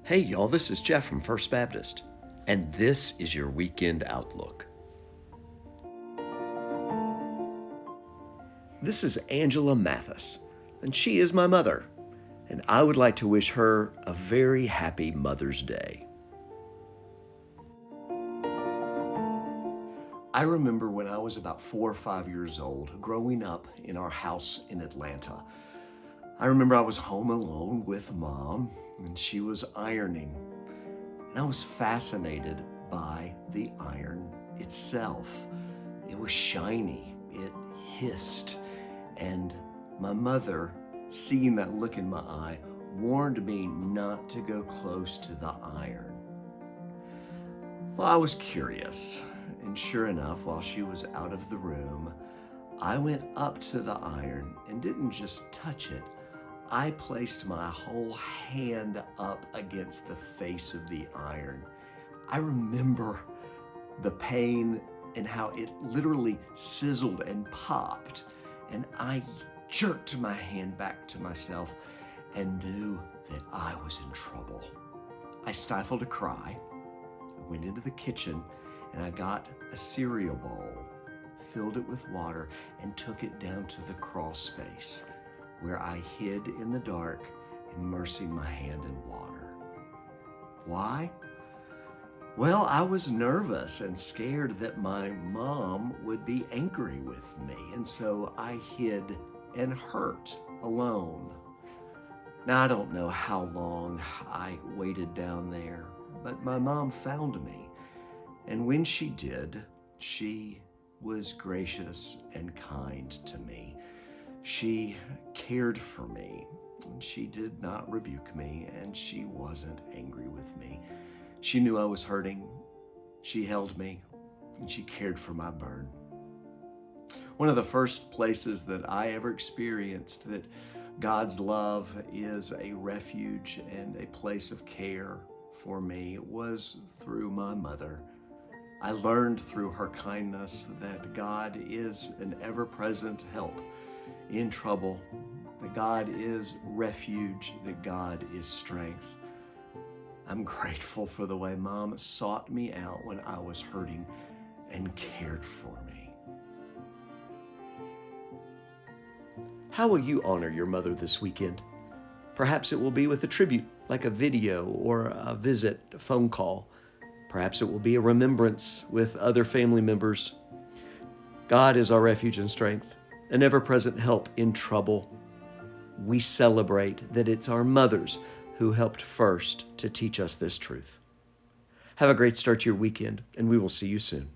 Hey, y'all, this is Jeff from First Baptist, and this is your Weekend Outlook. This is Angela Mathis, and she is my mother, and I would like to wish her a very happy Mother's Day. I remember when I was about 4 or 5 years old, growing up in our house in Atlanta. I remember I was home alone with Mom, and she was ironing. And I was fascinated by the iron itself. It was shiny, it hissed, and my mother, seeing that look in my eye, warned me not to go close to the iron. Well, I was curious, and sure enough, while she was out of the room, I went up to the iron and didn't just touch it. I placed my whole hand up against the face of the iron. I remember the pain and how it literally sizzled and popped. And I jerked my hand back to myself and knew that I was in trouble. I stifled a cry. I went into the kitchen and I got a cereal bowl, filled it with water, and took it down to the crawl space, where I hid in the dark, immersing my hand in water. Why? Well, I was nervous and scared that my mom would be angry with me, and so I hid and hurt alone. Now, I don't know how long I waited down there, but my mom found me, and when she did, she was gracious and kind to me. She cared for me. She did not rebuke me, and she wasn't angry with me. She knew I was hurting. She held me, and she cared for my burn. One of the first places that I ever experienced that God's love is a refuge and a place of care for me was through my mother. I learned through her kindness that God is an ever-present help in trouble, that God is refuge, that God is strength. I'm grateful for the way Mom sought me out when I was hurting and cared for me. How will you honor your mother this weekend? Perhaps it will be with a tribute, like a video or a visit, a phone call. Perhaps it will be a remembrance with other family members. God is our refuge and strength, an ever-present help in trouble. We celebrate that it's our mothers who helped first to teach us this truth. Have a great start to your weekend, and we will see you soon.